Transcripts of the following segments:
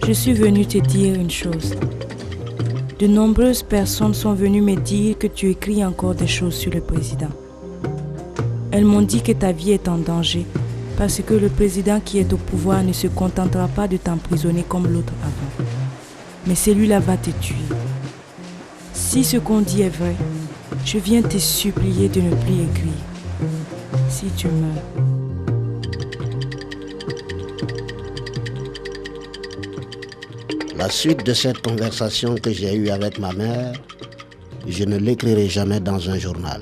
Je suis venue te dire une chose. De nombreuses personnes sont venues me dire que tu écris encore des choses sur le président. Elles m'ont dit que ta vie est en danger parce que le président qui est au pouvoir ne se contentera pas de t'emprisonner comme l'autre avant. Mais celui-là va te tuer. Si ce qu'on dit est vrai, je viens te supplier de ne plus écrire. Si tu meurs. La suite de cette conversation que j'ai eue avec ma mère, je ne l'écrirai jamais dans un journal.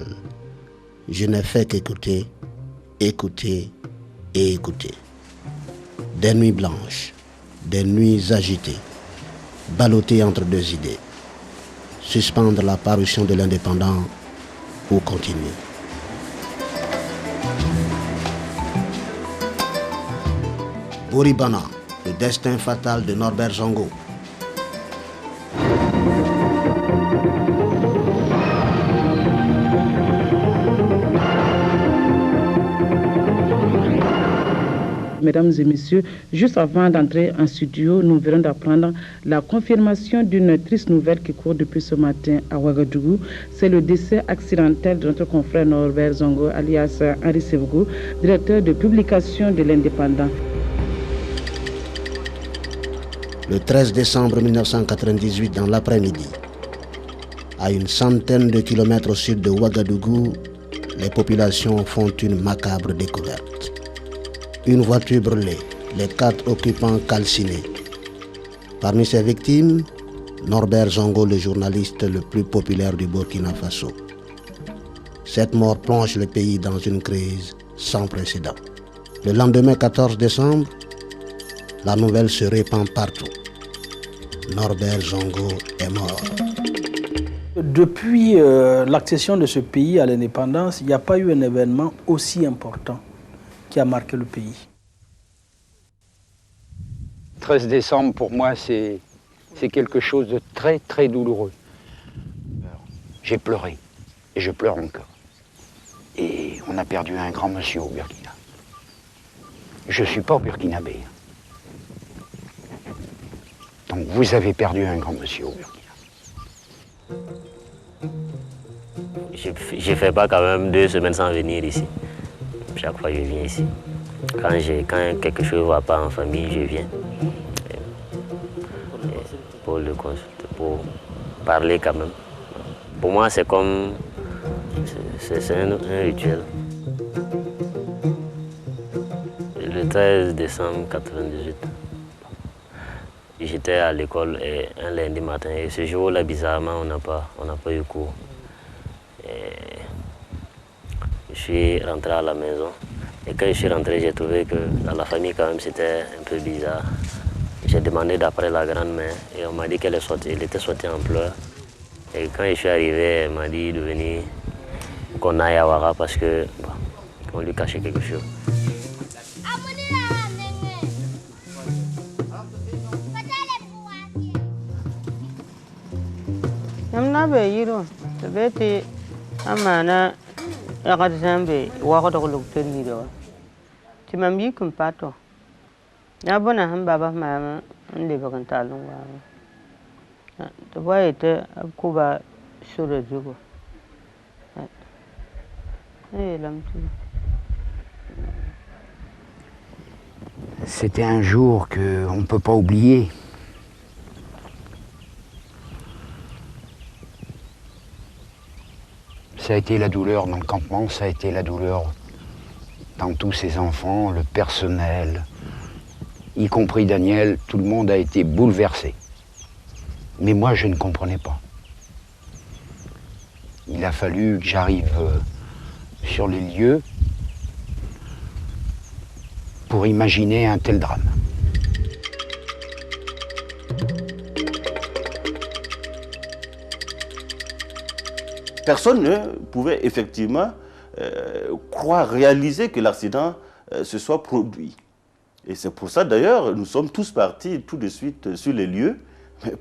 Je n'ai fait qu'écouter, écouter et écouter. Des nuits blanches, des nuits agitées, ballottées entre deux idées. Suspendre la parution de l'Indépendant ou continuer. Bouribana, le destin fatal de Norbert Zongo. Mesdames et messieurs, juste avant d'entrer en studio, nous venons d'apprendre la confirmation d'une triste nouvelle qui court depuis ce matin à Ouagadougou. C'est le décès accidentel de notre confrère Norbert Zongo, alias Henri Sévougu, directeur de publication de l'Indépendant. Le 13 décembre 1998, dans l'après-midi, à une centaine de kilomètres au sud de Ouagadougou, les populations font une macabre découverte. Une voiture brûlée, les 4 occupants calcinés. Parmi ces victimes, Norbert Zongo, le journaliste le plus populaire du Burkina Faso. Cette mort plonge le pays dans une crise sans précédent. Le lendemain 14 décembre, la nouvelle se répand partout. Norbert Zongo est mort. Depuis l'accession de ce pays à l'indépendance, il n'y a pas eu un événement aussi important qui a marqué le pays. 13 décembre, pour moi, c'est quelque chose de très, très douloureux. J'ai pleuré, et je pleure encore. Et on a perdu un grand monsieur au Burkina. Je ne suis pas burkinabé. Donc vous avez perdu un grand monsieur au Burkina. Je ne fais pas quand même 2 semaines sans venir ici. Chaque fois je viens ici. Quand quelque chose ne va pas en famille, je viens. Pour le consulter, pour parler quand même. Pour moi, c'est comme... C'est un rituel. Le 13 décembre 1998, j'étais à l'école un lundi matin et ce jour-là, bizarrement, on n'a pas eu cours. Je suis rentré à la maison et quand je suis rentré, j'ai trouvé que dans la famille, quand même, c'était un peu bizarre. J'ai demandé d'après la grand-mère et on m'a dit qu'elle était sortie en pleurs. Et quand je suis arrivé, elle m'a dit de venir, qu'on aille à Ouara parce qu'on lui cachait quelque chose. C'était un jour qu'on ne peut pas oublier. Ça a été la douleur dans le campement, ça a été la douleur dans tous ces enfants, le personnel, y compris Daniel, tout le monde a été bouleversé. Mais moi, je ne comprenais pas. Il a fallu que j'arrive sur les lieux pour imaginer un tel drame. Personne ne pouvait effectivement croire, réaliser que l'accident se soit produit. Et c'est pour ça d'ailleurs, nous sommes tous partis tout de suite sur les lieux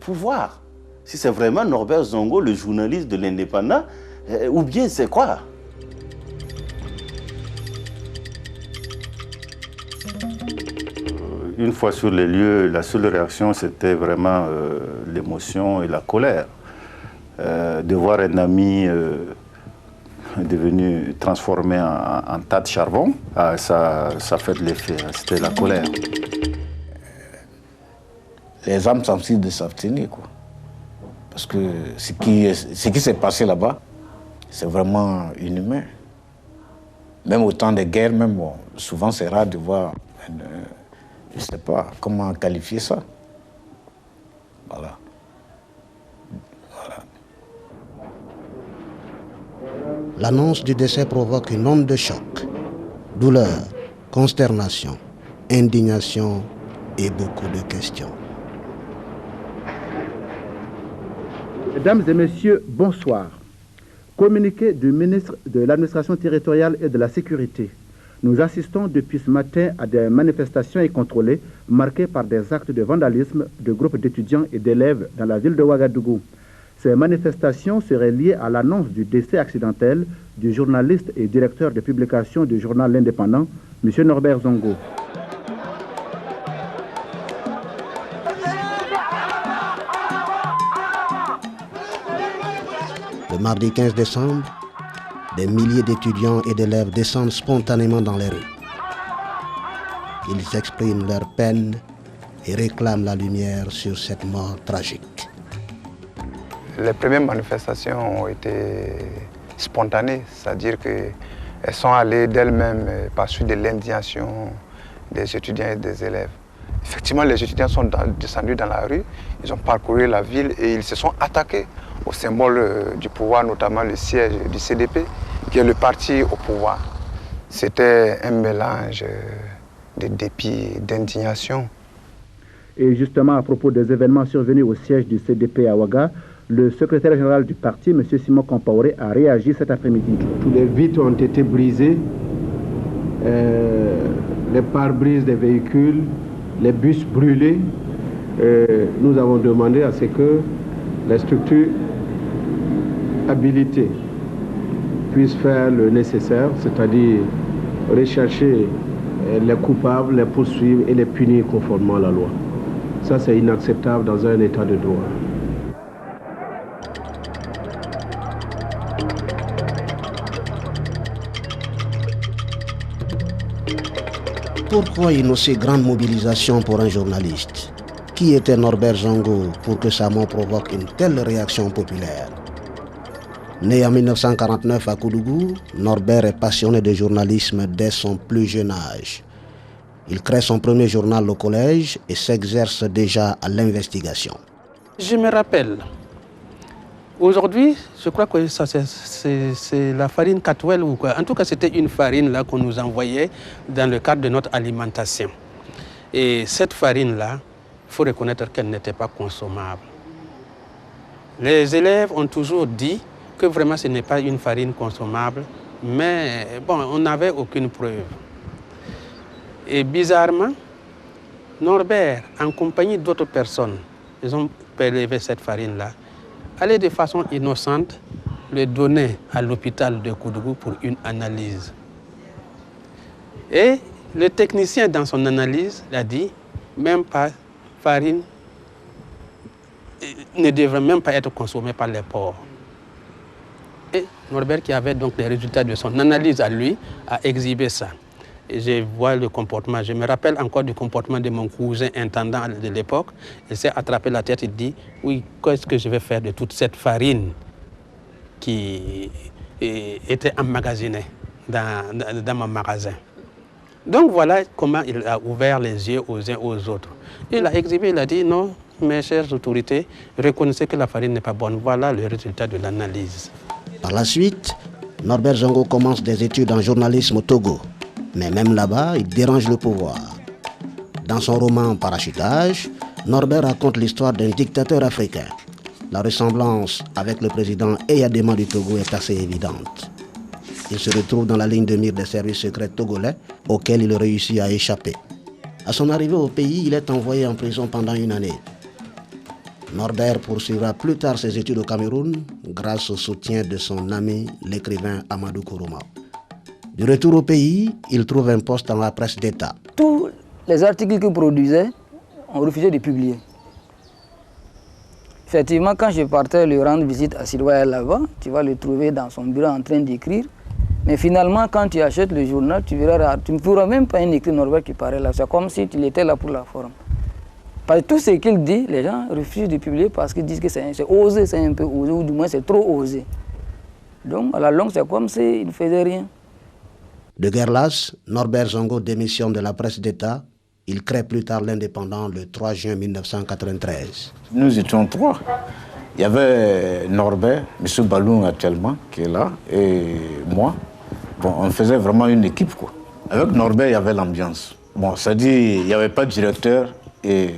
pour voir si c'est vraiment Norbert Zongo, le journaliste de l'Indépendant, ou bien c'est quoi? une fois sur les lieux, la seule réaction, c'était vraiment l'émotion et la colère. De voir un ami devenu transformé en tas de charbon, ça fait de l'effet, c'était la colère. Les âmes sensibles de s'abstenir, quoi. Parce que ce qui s'est passé là-bas, c'est vraiment inhumain. Même au temps des guerres, même, bon, souvent c'est rare de voir, je ne sais pas comment qualifier ça. Voilà. L'annonce du décès provoque une onde de choc, douleur, consternation, indignation et beaucoup de questions. Mesdames et messieurs, bonsoir. Communiqué du ministre de l'Administration territoriale et de la Sécurité. Nous assistons depuis ce matin à des manifestations incontrôlées marquées par des actes de vandalisme de groupes d'étudiants et d'élèves dans la ville de Ouagadougou. Ces manifestations seraient liées à l'annonce du décès accidentel du journaliste et directeur de publication du journal L'Indépendant, M. Norbert Zongo. Le mardi 15 décembre, des milliers d'étudiants et d'élèves descendent spontanément dans les rues. Ils expriment leur peine et réclament la lumière sur cette mort tragique. Les premières manifestations ont été spontanées, c'est-à-dire qu'elles sont allées d'elles-mêmes par suite de l'indignation des étudiants et des élèves. Effectivement, les étudiants sont descendus dans la rue, ils ont parcouru la ville et ils se sont attaqués au symbole du pouvoir, notamment le siège du CDP, qui est le parti au pouvoir. C'était un mélange de dépit et d'indignation. Et justement, à propos des événements survenus au siège du CDP à Ouaga, le secrétaire général du parti, M. Simon Compaoré, a réagi cet après-midi. Tous les vitres ont été brisées, les pare-brises des véhicules, les bus brûlés. Nous avons demandé à ce que les structures habilitées puissent faire le nécessaire, c'est-à-dire rechercher les coupables, les poursuivre et les punir conformément à la loi. Ça, c'est inacceptable dans un état de droit. Pourquoi une aussi grande mobilisation pour un journaliste? Qui était Norbert Zongo pour que sa mort provoque une telle réaction populaire? Né en 1949 à Koudougou, Norbert est passionné de journalisme dès son plus jeune âge. Il crée son premier journal au collège et s'exerce déjà à l'investigation. Je me rappelle, aujourd'hui, je crois que ça c'est la farine Catwell ou quoi. En tout cas, c'était une farine là qu'on nous envoyait dans le cadre de notre alimentation. Et cette farine-là, il faut reconnaître qu'elle n'était pas consommable. Les élèves ont toujours dit que vraiment ce n'est pas une farine consommable, mais bon, on n'avait aucune preuve. Et bizarrement, Norbert, en compagnie d'autres personnes, ils ont prélevé cette farine-là, allaient de façon innocente le donner à l'hôpital de Koudougou pour une analyse. Et le technicien, dans son analyse, a dit, même pas farine ne devrait même pas être consommée par les porcs. Et Norbert, qui avait donc les résultats de son analyse à lui, a exhibé ça. Et je vois le comportement, je me rappelle encore du comportement de mon cousin intendant de l'époque. Il s'est attrapé la tête et dit, oui, qu'est-ce que je vais faire de toute cette farine qui était emmagasinée dans mon magasin. Donc voilà comment il a ouvert les yeux aux uns aux autres. Il a exhibé, il a dit, non, mes chères autorités, reconnaissez que la farine n'est pas bonne. Voilà le résultat de l'analyse. Par la suite, Norbert Zongo commence des études en journalisme au Togo. Mais même là-bas, il dérange le pouvoir. Dans son roman Parachutage, Norbert raconte l'histoire d'un dictateur africain. La ressemblance avec le président Eyadema du Togo est assez évidente. Il se retrouve dans la ligne de mire des services secrets togolais auxquels il réussit à échapper. À son arrivée au pays, il est envoyé en prison pendant une année. Norbert poursuivra plus tard ses études au Cameroun grâce au soutien de son ami, l'écrivain Amadou Kourouma. Du retour au pays, il trouve un poste dans la presse d'État. Tous les articles qu'il produisait, on refusait de publier. Effectivement, quand je partais lui rendre visite à Sylvain là-bas, tu vas le trouver dans son bureau en train d'écrire. Mais finalement, quand tu achètes le journal, tu verras, tu ne pourras même pas écrire Norbert qui paraît là. C'est comme si tu étais là pour la forme. Parce que tout ce qu'il dit, les gens refusent de publier parce qu'ils disent que c'est osé, c'est un peu osé, ou du moins c'est trop osé. Donc à la longue, c'est comme s'il ne faisait rien. De guerre lasse, Norbert Zongo démissionne de la presse d'État. Il crée plus tard l'Indépendant le 3 juin 1993. Nous étions trois. Il y avait Norbert, M. Baloun actuellement, qui est là, et moi. Bon, on faisait vraiment une équipe, quoi. Avec Norbert, il y avait l'ambiance. Bon, c'est-à-dire, il n'y avait pas de directeur et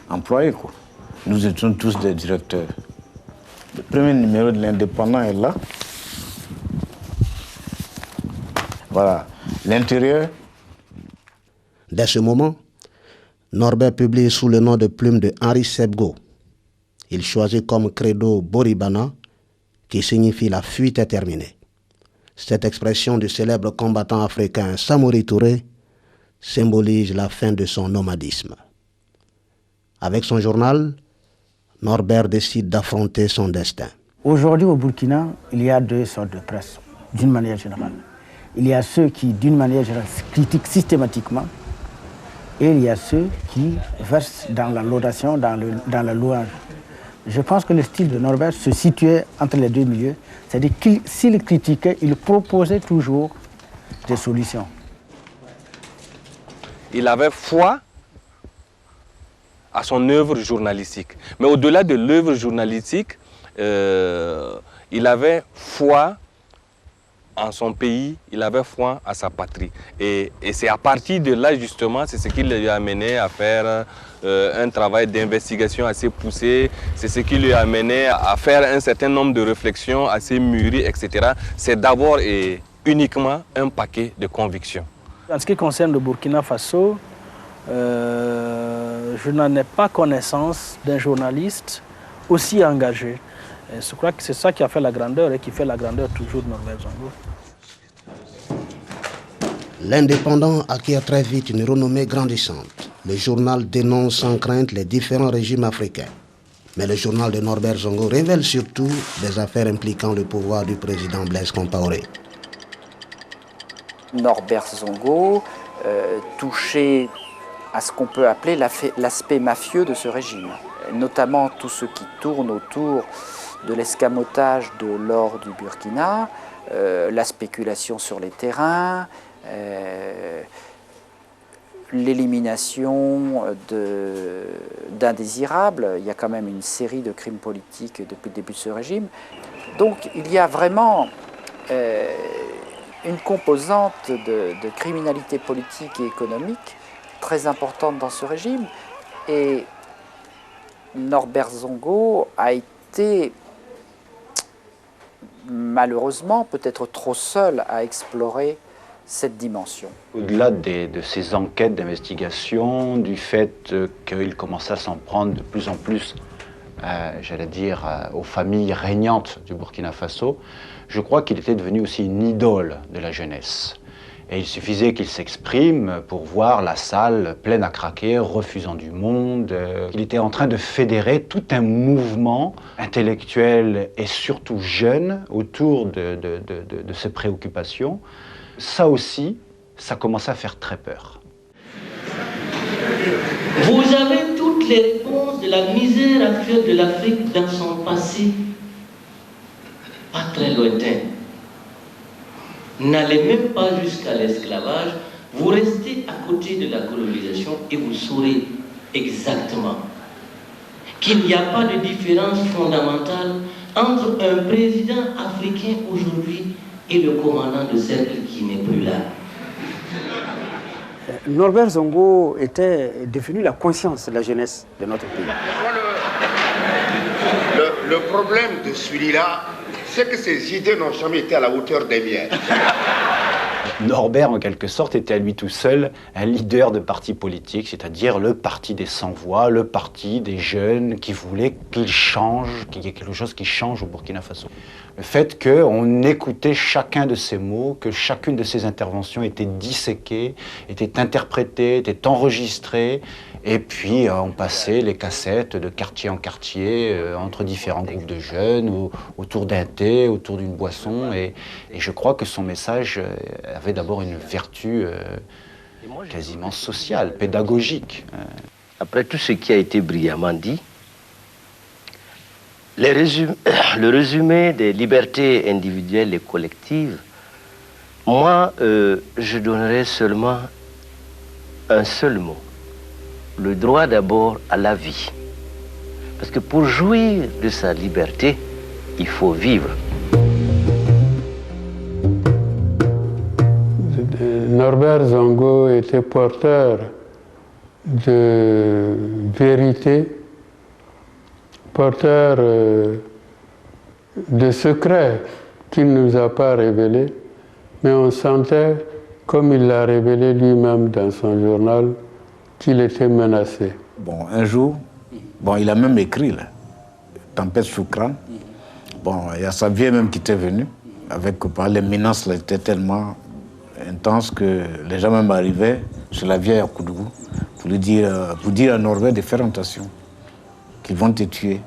employé, quoi. Nous étions tous des directeurs. Le premier numéro de l'Indépendant est là. Voilà, l'intérieur. Dès ce moment, Norbert publie sous le nom de plume de Henri Sebgo. Il choisit comme credo Boribana, qui signifie la fuite est terminée. Cette expression du célèbre combattant africain Samori Touré symbolise la fin de son nomadisme. Avec son journal, Norbert décide d'affronter son destin. Aujourd'hui au Burkina, il y a deux sortes de presse, d'une manière générale. Il y a ceux qui, d'une manière générale, critiquent systématiquement, et il y a ceux qui versent dans la laudation, dans la louange. Je pense que le style de Norbert se situait entre les deux milieux, c'est-à-dire qu'il, s'il critiquait, il proposait toujours des solutions. Il avait foi à son œuvre journalistique. Mais au-delà de l'œuvre journalistique, il avait foi en son pays, il avait foi à sa patrie. Et c'est à partir de là, justement, c'est ce qui lui a amené à faire un travail d'investigation assez poussé. C'est ce qui lui a amené à faire un certain nombre de réflexions assez mûries, etc. C'est d'abord et uniquement un paquet de convictions. En ce qui concerne le Burkina Faso, je n'en ai pas connaissance d'un journaliste aussi engagé. Et je crois que c'est ça qui a fait la grandeur et qui fait la grandeur toujours de Norbert Zongo. L'Indépendant acquiert très vite une renommée grandissante. Le journal dénonce sans crainte les différents régimes africains. Mais le journal de Norbert Zongo révèle surtout des affaires impliquant le pouvoir du président Blaise Compaoré. Norbert Zongo touchait à ce qu'on peut appeler l'aspect mafieux de ce régime, notamment tout ce qui tourne autour de l'escamotage de l'or du Burkina, la spéculation sur les terrains, l'élimination d'indésirables. Il y a quand même une série de crimes politiques depuis le début de ce régime. Donc il y a vraiment une composante de criminalité politique et économique très importante dans ce régime. Et Norbert Zongo a été malheureusement peut-être trop seul à explorer cette dimension. Au-delà de ces enquêtes d'investigation, du fait qu'il commençait à s'en prendre de plus en plus, j'allais dire, aux familles régnantes du Burkina Faso, je crois qu'il était devenu aussi une idole de la jeunesse. Et il suffisait qu'il s'exprime pour voir la salle pleine à craquer, refusant du monde. Il était en train de fédérer tout un mouvement intellectuel et surtout jeune autour de ses préoccupations. Ça aussi, ça commençait à faire très peur. Vous avez toutes les réponses de la misère actuelle de l'Afrique dans son passé, pas très lointain. N'allez même pas jusqu'à l'esclavage, vous restez à côté de la colonisation et vous saurez exactement qu'il n'y a pas de différence fondamentale entre un président africain aujourd'hui et le commandant de cercle qui n'est plus là. Norbert Zongo était devenu la conscience de la jeunesse de notre pays. Le problème de celui-là, c'est que ses idées n'ont jamais été à la hauteur des miennes. Norbert, en quelque sorte, était à lui tout seul un leader de parti politique, c'est-à-dire le parti des sans-voix, le parti des jeunes qui voulaient qu'il change, qu'il y ait quelque chose qui change au Burkina Faso. Le fait qu'on écoutait chacun de ses mots, que chacune de ses interventions était disséquée, était interprétée, était enregistrée, et puis on passait les cassettes de quartier en quartier, entre différents groupes de jeunes, autour d'un thé, autour d'une boisson, et je crois que son message avait d'abord une vertu quasiment sociale, pédagogique. Après tout ce qui a été brillamment dit, le résumé des libertés individuelles et collectives, moi, je donnerais seulement un seul mot. Le droit d'abord à la vie. Parce que pour jouir de sa liberté, il faut vivre. Norbert Zongo était porteur de vérité, porteur de secrets qu'il ne nous a pas révélés, mais on sentait, comme il l'a révélé lui-même dans son journal, qu'il était menacé. Bon, un jour, il a même écrit, là, Tempête sous crâne. Bon, il y a sa vieille même qui était venue, avec les menaces là, étaient tellement intenses que les gens même arrivaient chez la vieille à Koudougou pour dire à Norbert de faire attention, qu'ils vont te tuer.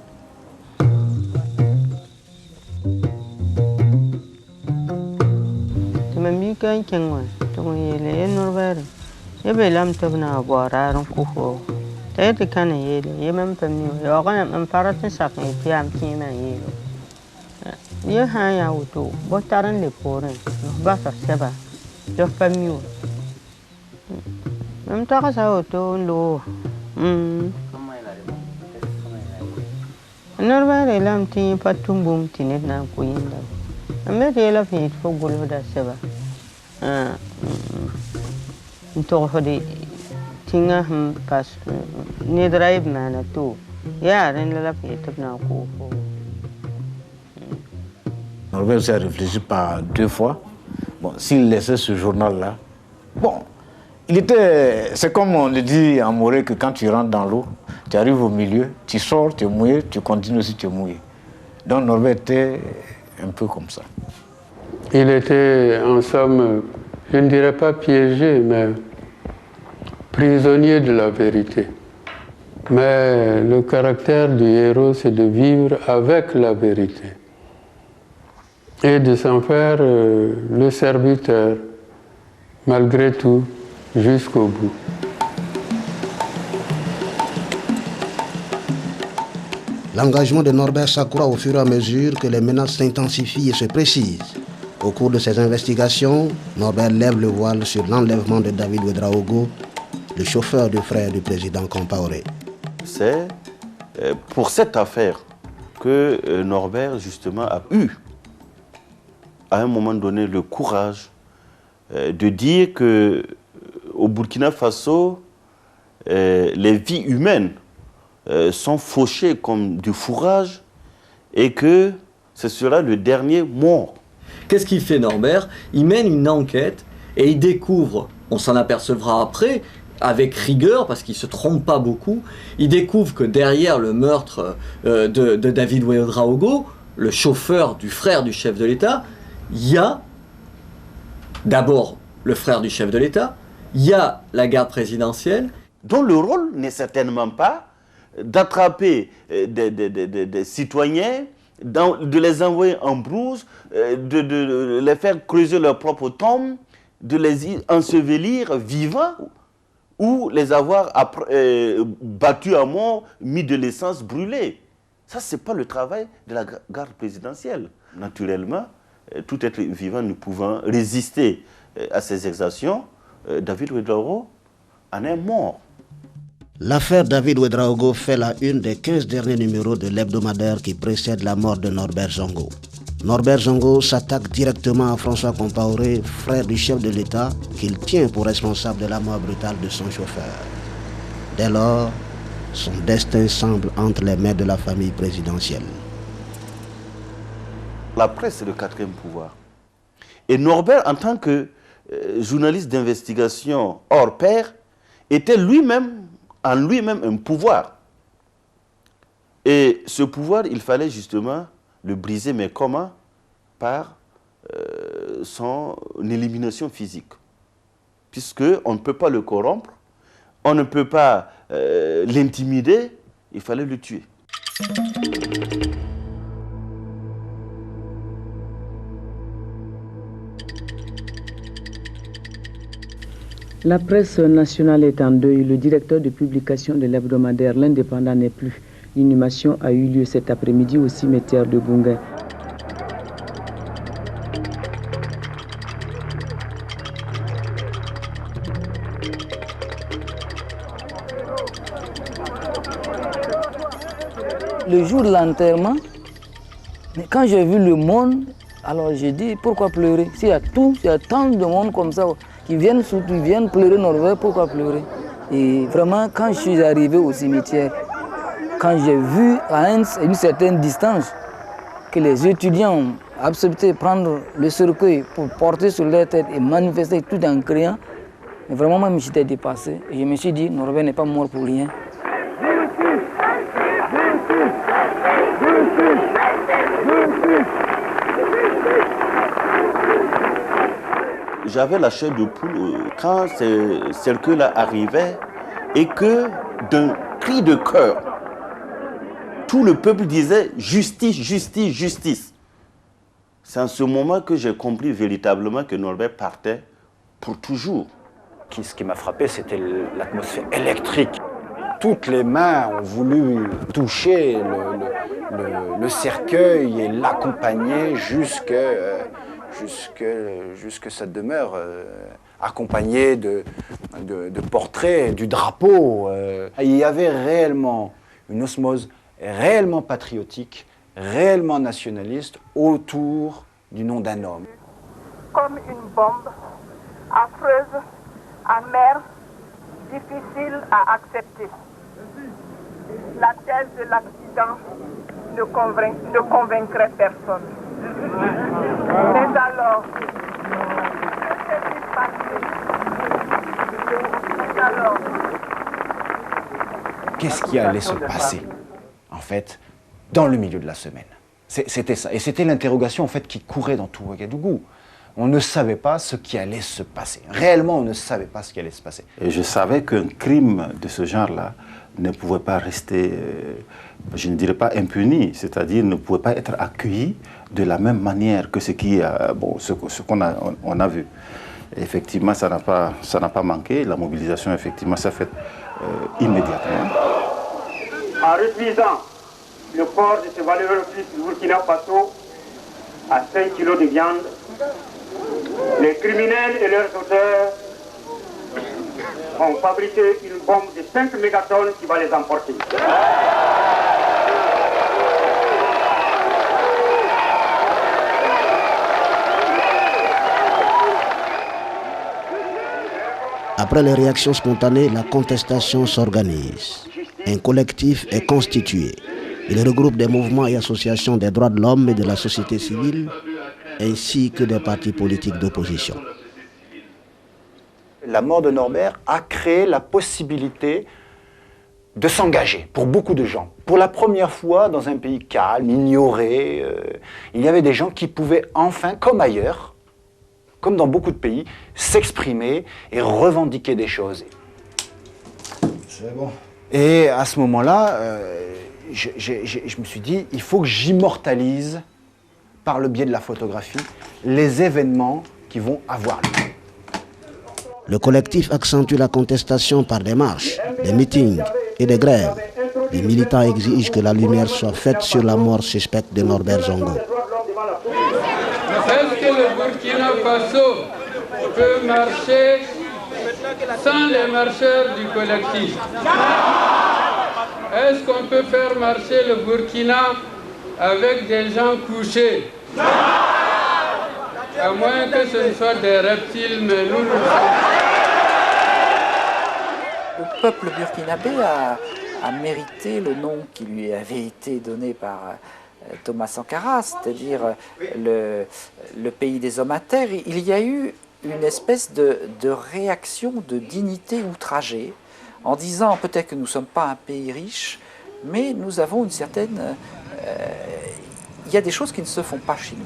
Norbert s'est réfléchi par 2 fois. Bon, s'il laissait ce journal-là, c'est comme on le dit en Morée que quand tu rentres dans l'eau, tu arrives au milieu, tu sors, tu es mouillé, tu continues aussi, tu es mouillé. Donc Norbert était un peu comme ça. Il était, en somme, je ne dirais pas piégé, mais prisonnier de la vérité. Mais le caractère du héros, c'est de vivre avec la vérité et de s'en faire le serviteur, malgré tout, jusqu'au bout. L'engagement de Norbert s'accroît au fur et à mesure que les menaces s'intensifient et se précisent. Au cours de ses investigations, Norbert lève le voile sur l'enlèvement de David Ouedraogo, le chauffeur du frère du président Compaoré. C'est pour cette affaire que Norbert, justement, a eu, à un moment donné, le courage de dire qu'au Burkina Faso, les vies humaines sont fauchées comme du fourrage et que ce sera le dernier mort. Qu'est-ce qu'il fait Norbert? Il mène une enquête et il découvre, on s'en apercevra après, avec rigueur, parce qu'il ne se trompe pas beaucoup, il découvre que derrière le meurtre de David Ouedraogo, le chauffeur du frère du chef de l'État, il y a d'abord le frère du chef de l'État, il y a la garde présidentielle. Dont le rôle n'est certainement pas d'attraper des citoyens, de les envoyer en brousse, de les faire creuser leur propre tombe, de les ensevelir vivants ou les avoir battus à mort, mis de l'essence, brûlés. Ça, ce n'est pas le travail de la garde présidentielle. Naturellement, tout être vivant ne pouvant résister à ces exactions, David Ouedraogo en est mort. L'affaire David Ouedraogo fait la une des 15 derniers numéros de l'hebdomadaire qui précède la mort de Norbert Zongo. Norbert Zongo s'attaque directement à François Compaoré, frère du chef de l'État, qu'il tient pour responsable de la mort brutale de son chauffeur. Dès lors, son destin semble entre les mains de la famille présidentielle. La presse est le 4e pouvoir. Et Norbert, en tant que journaliste d'investigation hors pair, était lui-même, en lui-même, un pouvoir. Et ce pouvoir, il fallait justement le briser, mais comment? Par son élimination physique. Puisqu'on ne peut pas le corrompre, on ne peut pas l'intimider, il fallait le tuer. La presse nationale est en deuil. Le directeur de publication de l'hebdomadaire L'Indépendant n'est plus. L'inhumation a eu lieu cet après-midi au cimetière de Gungai. Le jour de l'enterrement, quand j'ai vu le monde, alors j'ai dit pourquoi pleurer? S'il y a tout, il y a tant de monde comme ça qui viennent pleurer Norvège, pourquoi pleurer? Et vraiment, quand je suis arrivé au cimetière, quand j'ai vu à une certaine distance que les étudiants ont accepté de prendre le cercueil pour porter sur leur tête et manifester tout en criant, vraiment, moi, j'étais dépassé. Et je me suis dit, Norvège n'est pas mort pour rien. J'avais la chair de poule quand ce cercueil-là arrivait et que d'un cri de cœur, tout le peuple disait justice, justice, justice. C'est en ce moment que j'ai compris véritablement que Norbert partait pour toujours. Ce qui m'a frappé, c'était l'atmosphère électrique. Toutes les mains ont voulu toucher le cercueil et l'accompagner jusque sa demeure, accompagné de portraits, du drapeau. Il y avait réellement une osmose réellement patriotique, réellement nationaliste autour du nom d'un homme. Comme une bombe, affreuse, amère, difficile à accepter. La thèse de l'accident ne convaincrait personne. Mais alors, qu'est-ce qui allait se passer, en fait, dans le milieu de la semaine? C'était ça. Et c'était l'interrogation, en fait, qui courait dans tout Ouagadougou. On ne savait pas ce qui allait se passer. Réellement, on ne savait pas ce qui allait se passer. Et je savais qu'un crime de ce genre-là ne pouvait pas rester, je ne dirais pas impuni, c'est-à-dire ne pouvait pas être accueilli de la même manière que ce qu'on a vu. Et effectivement, ça n'a pas manqué. La mobilisation, effectivement, s'est faite immédiatement. En réduisant le corps de ce valeureux fils du Burkina Faso à 5 kilos de viande, les criminels et leurs auteurs ont fabriqué une bombe de 5 mégatonnes qui va les emporter. Après les réactions spontanées, la contestation s'organise. Un collectif est constitué. Il regroupe des mouvements et associations des droits de l'homme et de la société civile, ainsi que des partis politiques d'opposition. La mort de Norbert a créé la possibilité de s'engager pour beaucoup de gens. Pour la première fois, dans un pays calme, ignoré, il y avait des gens qui pouvaient enfin, comme ailleurs, comme dans beaucoup de pays, s'exprimer et revendiquer des choses. C'est bon. Et à ce moment-là, je me suis dit, il faut que j'immortalise, par le biais de la photographie, les événements qui vont avoir lieu. Le collectif accentue la contestation par des marches, des meetings et des grèves. Les militants exigent que la lumière soit faite sur la mort suspecte de Norbert Zongo. Est-ce que le Burkina Faso peut marcher sans les marcheurs du collectif? Est-ce qu'on peut faire marcher le Burkina avec des gens couchés? À moins que ce ne soit des reptiles, mais nous le sommes. Le peuple burkinabé a mérité le nom qui lui avait été donné par Thomas Sankara, c'est-à-dire le pays des hommes à terre. Il y a eu une espèce de réaction de dignité outragée, en disant peut-être que nous ne sommes pas un pays riche, mais nous avons une certaine... il y a des choses qui ne se font pas chez nous.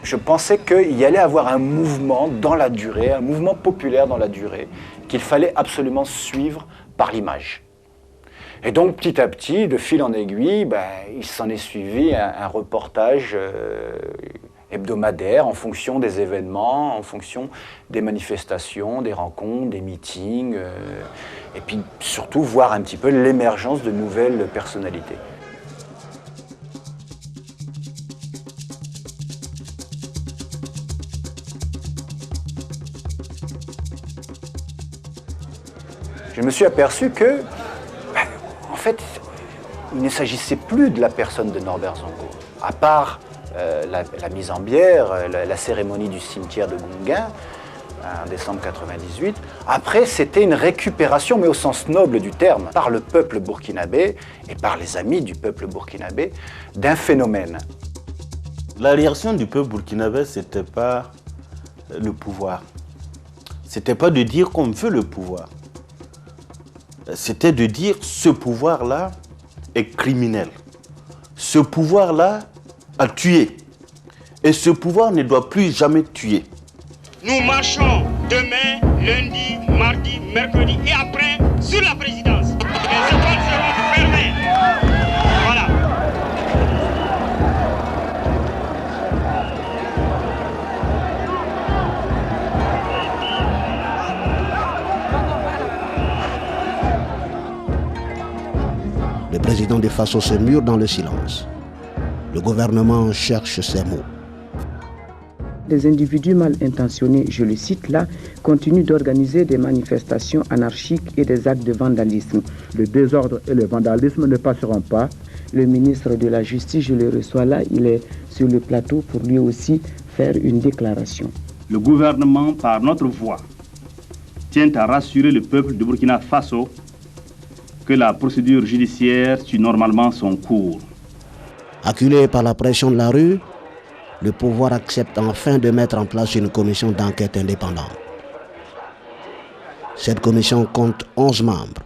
Je pensais qu'il y allait avoir un mouvement dans la durée, un mouvement populaire dans la durée, qu'il fallait absolument suivre par l'image. Et donc petit à petit, de fil en aiguille, il s'en est suivi un reportage hebdomadaire en fonction des événements, en fonction des manifestations, des rencontres, des meetings, et puis surtout voir un petit peu l'émergence de nouvelles personnalités. Je me suis aperçu que, en fait, il ne s'agissait plus de la personne de Norbert Zongo. À part la mise en bière, la cérémonie du cimetière de Gounguin, en décembre 1998. Après, c'était une récupération, mais au sens noble du terme, par le peuple burkinabé et par les amis du peuple burkinabé, d'un phénomène. La réaction du peuple burkinabé, ce n'était pas le pouvoir. Ce n'était pas de dire qu'on veut le pouvoir. C'était de dire ce pouvoir-là est criminel. Ce pouvoir-là a tué. Et ce pouvoir ne doit plus jamais tuer. Nous marchons demain, lundi, mardi, mercredi et après sur la présidence. Les écoles seront fermées. Voilà. Le président de Faso se mure dans le silence. Le gouvernement cherche ses mots. Des individus mal intentionnés, je le cite là, continuent d'organiser des manifestations anarchiques et des actes de vandalisme. Le désordre et le vandalisme ne passeront pas. Le ministre de la Justice, je le reçois là, il est sur le plateau pour lui aussi faire une déclaration. Le gouvernement, par notre voix, tient à rassurer le peuple de Burkina Faso que la procédure judiciaire suit normalement son cours. Acculé par la pression de la rue, le pouvoir accepte enfin de mettre en place une commission d'enquête indépendante. Cette commission compte 11 membres,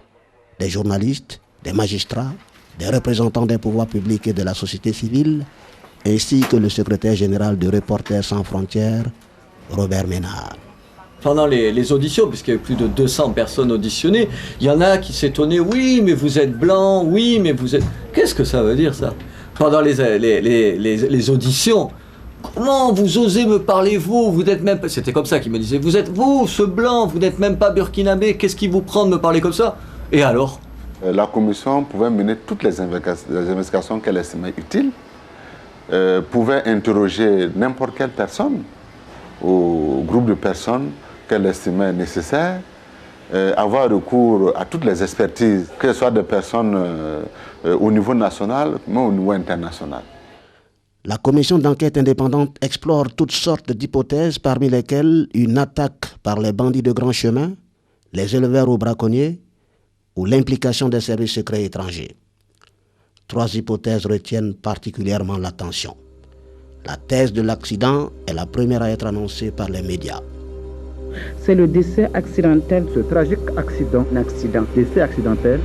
des journalistes, des magistrats, des représentants des pouvoirs publics et de la société civile, ainsi que le secrétaire général de Reporters sans frontières, Robert Ménard. Pendant les auditions, puisqu'il y avait plus de 200 personnes auditionnées, il y en a qui s'étonnaient, oui, mais vous êtes blanc, oui, mais vous êtes... Qu'est-ce que ça veut dire, ça? Pendant les auditions, comment vous osez me parler, vous n'êtes même pas... C'était comme ça qu'ils me disaient, vous êtes, vous, ce blanc, vous n'êtes même pas burkinabé, qu'est-ce qui vous prend de me parler comme ça? Et alors? La commission pouvait mener toutes les investigations qu'elle estimait utiles, pouvait interroger n'importe quelle personne, ou groupe de personnes qu'elle estimait nécessaire, avoir recours à toutes les expertises, que ce soit des personnes au niveau national, mais au niveau international. La commission d'enquête indépendante explore toutes sortes d'hypothèses, parmi lesquelles une attaque par les bandits de grand chemin, les éleveurs ou braconniers, ou l'implication des services secrets étrangers. 3 hypothèses retiennent particulièrement l'attention. La thèse de l'accident est la première à être annoncée par les médias. C'est le décès accidentel. Ce tragique accident, décès accidentel.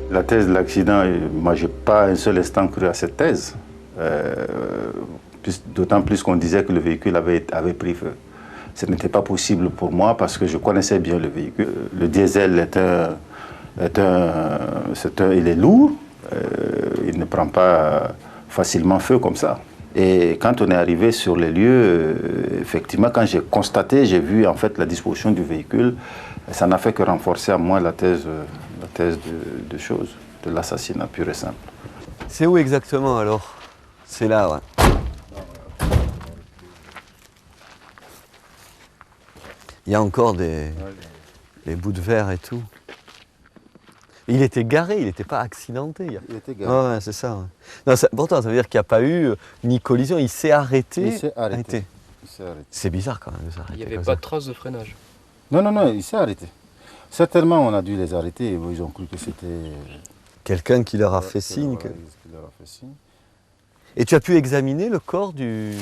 La thèse de l'accident, moi je n'ai pas un seul instant cru à cette thèse. D'autant plus qu'on disait que le véhicule avait pris feu. Ce n'était pas possible pour moi parce que je connaissais bien le véhicule. Le diesel il est lourd, il ne prend pas facilement feu comme ça. Et quand on est arrivé sur les lieux, effectivement, quand j'ai constaté, j'ai vu en fait la disposition du véhicule, ça n'a fait que renforcer à moi la thèse de choses, de l'assassinat pur et simple. C'est où exactement alors? C'est là, ouais. Il y a encore des bouts de verre et tout. Il était garé, il n'était pas accidenté. Il était garé. Ouais, c'est ça. Ouais. Non, pourtant, ça veut dire qu'il n'y a pas eu ni collision, il s'est arrêté. Il s'est arrêté. C'est bizarre quand même de s'arrêter. Il n'y avait pas de trace de freinage. Non, il s'est arrêté. Certainement, on a dû les arrêter. Ils ont cru que c'était... Quelqu'un qui leur a fait signe. Qui leur a fait signe. Et tu as pu examiner le corps du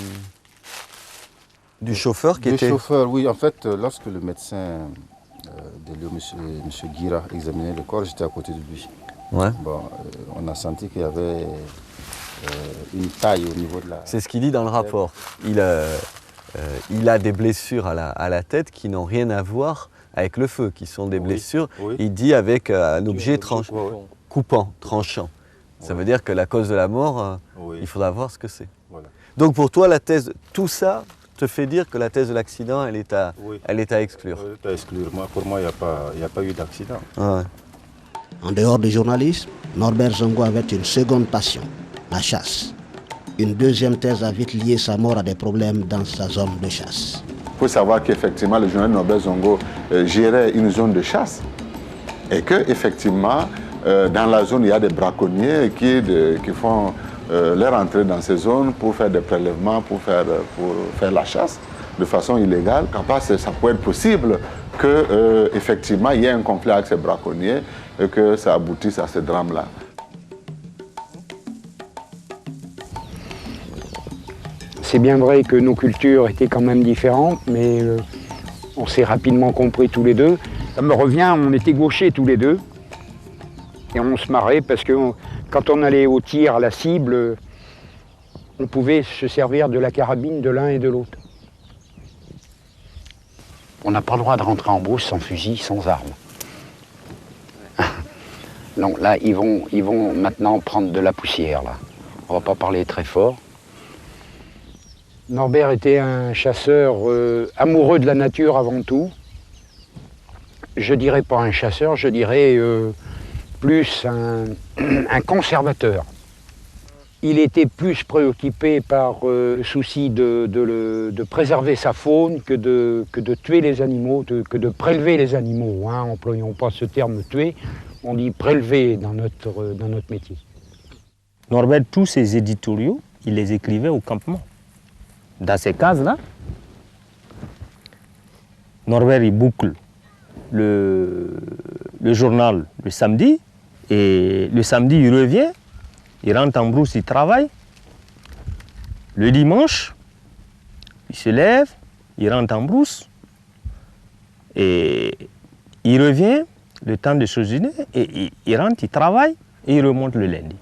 chauffeur qui était... Le chauffeur, oui. En fait, lorsque le médecin de Léo, M. Guira, examinait le corps, j'étais à côté de lui. Ouais. Bon, on a senti qu'il y avait une taille au niveau de la... C'est ce qu'il dit dans le rapport. Il a des blessures à la tête qui n'ont rien à voir avec le feu, qui sont des blessures, il dit, avec un objet coupant, tranchant. Ça veut dire que la cause de la mort, il faudra voir ce que c'est. Voilà. Donc pour toi, la thèse, tout ça te fait dire que la thèse de l'accident, elle est à exclure. Elle est à exclure. Pour moi, il n'y a pas eu d'accident. Ah ouais. En dehors du journalisme, Norbert Zongo avait une seconde passion, la chasse. Une deuxième thèse a vite lié sa mort à des problèmes dans sa zone de chasse. Il faut savoir qu'effectivement, le journaliste Norbert Zongo gérait une zone de chasse et qu'effectivement, dans la zone, il y a des braconniers qui font leur entrée dans ces zones pour faire des prélèvements, pour faire la chasse de façon illégale. Ça peut être possible qu'effectivement, il y ait un conflit avec ces braconniers et que ça aboutisse à ce drame-là. C'est bien vrai que nos cultures étaient quand même différentes, mais on s'est rapidement compris tous les deux. Ça me revient, on était gauchers tous les deux, et on se marrait parce que quand on allait au tir à la cible, on pouvait se servir de la carabine de l'un et de l'autre. On n'a pas le droit de rentrer en brousse sans fusil, sans armes. Donc là, ils vont maintenant prendre de la poussière, là. On va pas parler très fort. Norbert était un chasseur amoureux de la nature avant tout. Je dirais pas un chasseur, je dirais plus un conservateur. Il était plus préoccupé par le souci de préserver sa faune que de tuer les animaux, que de prélever les animaux. Hein. Employons pas ce terme tuer, on dit prélever dans notre métier. Norbert, tous ses éditoriaux, il les écrivait au campement. Dans ces cases-là, Norbert il boucle le journal le samedi, et le samedi il revient, il rentre en brousse, il travaille. Le dimanche, il se lève, il rentre en brousse, et il revient, le temps de déjeuner, et il rentre, il travaille, et il remonte le lundi.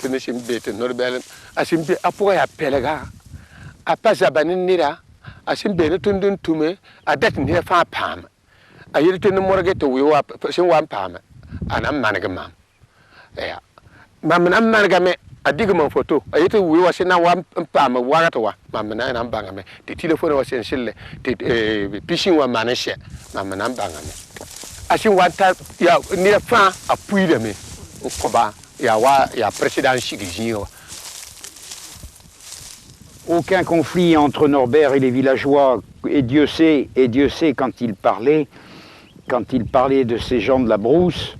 Tene sim bete Norbert asim be apoya pelega apa zabani nira asim be ne tundun tume adat ne fa pam ayir tene morge to wi wa sim wan pam anam manga mam ya mam nam manga me adiga man photo ayir to wi wa sina wan pam wa to wa mam na nam banga me te telephone wa sen sille te pishin wa manishe mam nam banga me asim wan ta ya ni fa apui de me koba. Aucun conflit entre Norbert et les villageois, et Dieu sait quand il parlait de ces gens de la brousse,